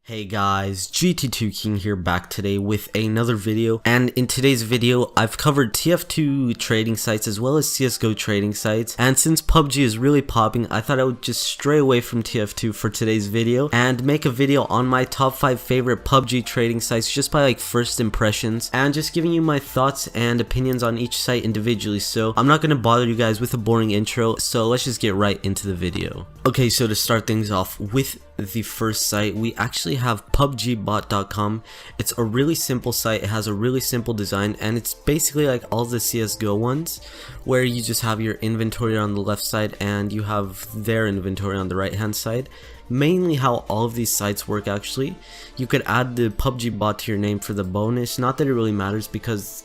Hey guys, GT2 King here, back today with another video, and in today's video I've covered TF2 trading sites as well as CSGO trading sites, and since PUBG is really popping, I thought I would just stray away from TF2 for today's video and make a video on my top 5 favorite PUBG trading sites just by like first impressions, and just giving you my thoughts and opinions on each site individually. So I'm not going to bother you guys with a boring intro, so let's just get right into the video. Okay, so to start things off with the first site, we actually have PUBG.ba.com. It's a really simple site. It has a really simple design, and it's basically like all the CSGO ones, where you just have your inventory on the left side and you have their inventory on the right hand side. Mainly how all of these sites work actually. You could add the PUBG bot to your name for the bonus. Not that it really matters because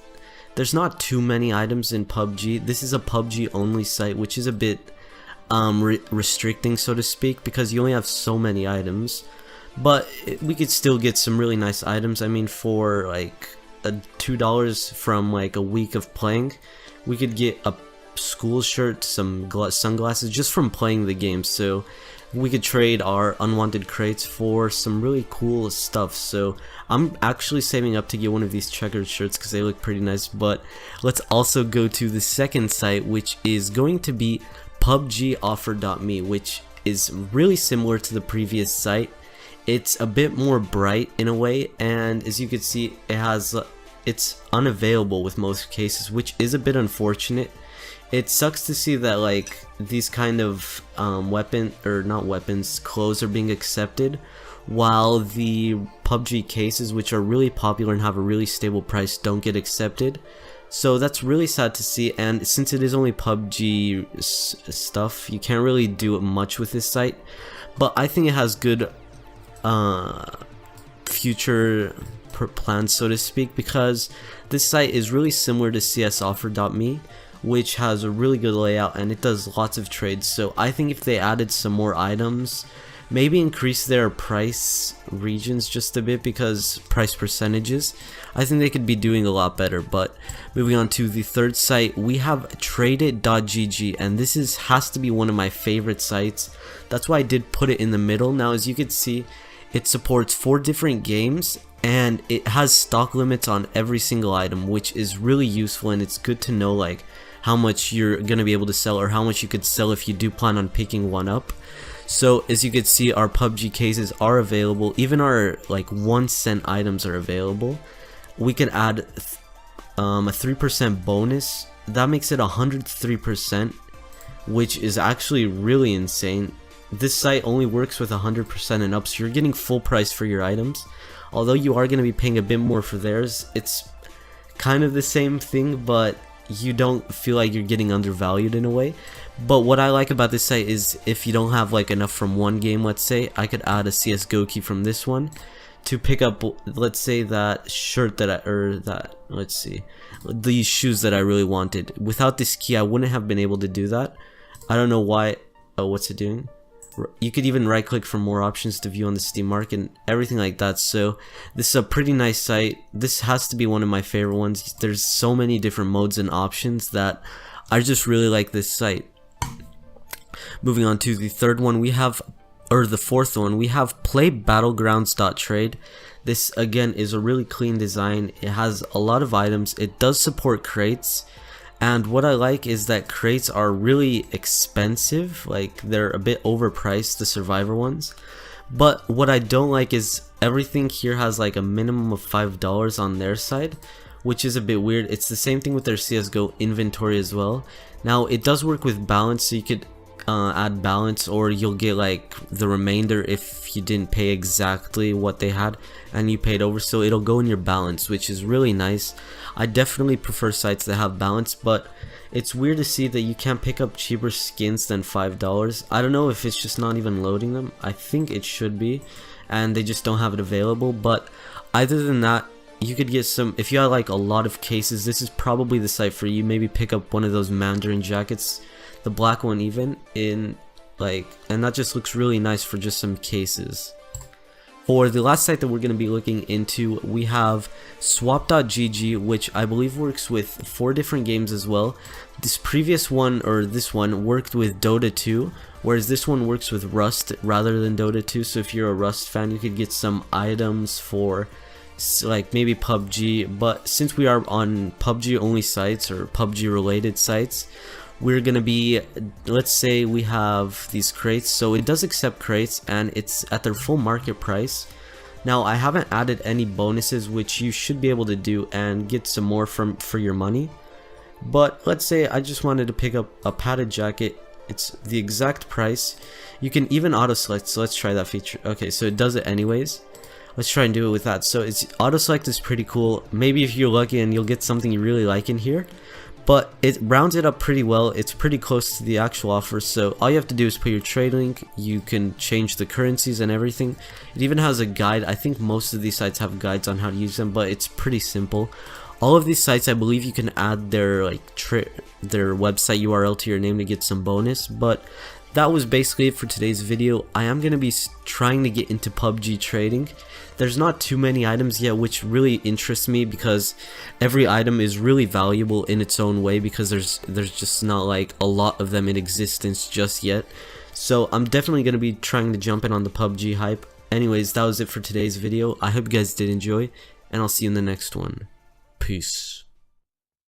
there's not too many items in PUBG. This is a PUBG only site, which is a bit restricting, so to speak, because you only have so many items. But we could still get some really nice items. I mean, for like $2 from like a week of playing, we could get a school shirt, some sunglasses just from playing the game. So we could trade our unwanted crates for some really cool stuff. So I'm actually saving up to get one of these checkered shirts because they look pretty nice. But let's also go to the second site, which is going to be PUBGoffer.me, which is really similar to the previous site. It's a bit more bright in a way, and as you can see, it's unavailable with most cases, which is a bit unfortunate. It sucks to see that like these kind of clothes are being accepted, while the PUBG cases, which are really popular and have a really stable price, don't get accepted. So that's really sad to see, and since it is only PUBG stuff, you can't really do much with this site. But I think it has good future plans, so to speak, because this site is really similar to CSoffer.me, which has a really good layout and it does lots of trades. So I think if they added some more items, maybe increase their price regions just a bit, because price percentages, I think they could be doing a lot better. But moving on to the third site, we have tradeit.gg, and this has to be one of my favorite sites. That's why I did put it in the middle. Now, as you can see, it supports 4 different games and it has stock limits on every single item, which is really useful, and it's good to know like how much you're gonna be able to sell or how much you could sell if you do plan on picking one up. So as you can see, our PUBG cases are available. Even our like 1-cent items are available. We can add a 3% bonus. That makes it 103%, which is actually really insane. This site only works with 100% and up, so you're getting full price for your items. Although you are going to be paying a bit more for theirs, it's kind of the same thing, but you don't feel like you're getting undervalued in a way. But what I like about this site is if you don't have like enough from one game, let's say, I could add a CSGO key from this one to pick up, let's say, that shirt that these shoes that I really wanted. Without this key, I wouldn't have been able to do that. I don't know why. Oh, what's it doing? You could even right click for more options to view on the Steam market and everything like that. So this is a pretty nice site. This has to be one of my favorite ones. There's so many different modes and options that I just really like this site. Moving on to the third one, the fourth one, we have PlayBattlegrounds.trade. This again is a really clean design. It has a lot of items. It does support crates. And what I like is that crates are really expensive, like they're a bit overpriced, the survivor ones. But what I don't like is everything here has like a minimum of $5 on their side, which is a bit weird. It's the same thing with their CSGO inventory as well. Now it does work with balance, so you could add balance, or you'll get like the remainder if you didn't pay exactly what they had and you paid over, so it'll go in your balance, which is really nice. I definitely prefer sites that have balance, but it's weird to see that you can't pick up cheaper skins than $5. I don't know if it's just not even loading them. I think it should be, and they just don't have it available. But other than that, you could get some, if you have like a lot of cases, this is probably the site for you. Maybe pick up one of those Mandarin jackets, the black one even, and that just looks really nice for just some cases. For the last site that we're going to be looking into, we have swap.gg, which I believe works with 4 different games as well. This previous one, or this one, worked with Dota 2, whereas this one works with Rust rather than Dota 2. So if you're a Rust fan, you could get some items for like maybe PUBG, but since we are on PUBG only sites or PUBG related sites, we're gonna be, let's say we have these crates, so it does accept crates and it's at their full market price. Now I haven't added any bonuses, which you should be able to do and get some more for your money. But let's say I just wanted to pick up a padded jacket. It's the exact price. You can even auto select, so let's try that feature. Okay, so it does it anyways. Let's try and do it with that. So it's auto select is pretty cool. Maybe if you're lucky and you'll get something you really like in here, but it rounds it up pretty well. It's pretty close to the actual offer, so all you have to do is put your trade link. You can change the currencies and everything. It even has a guide. I think most of these sites have guides on how to use them, but it's pretty simple. All of these sites, I believe you can add their their website URL to your name to get some bonus. But that was basically it for today's video. I am going to be trying to get into PUBG trading. There's not too many items yet, which really interests me because every item is really valuable in its own way, because there's just not like a lot of them in existence just yet. So I'm definitely going to be trying to jump in on the PUBG hype. Anyways, that was it for today's video. I hope you guys did enjoy, and I'll see you in the next one. Peace.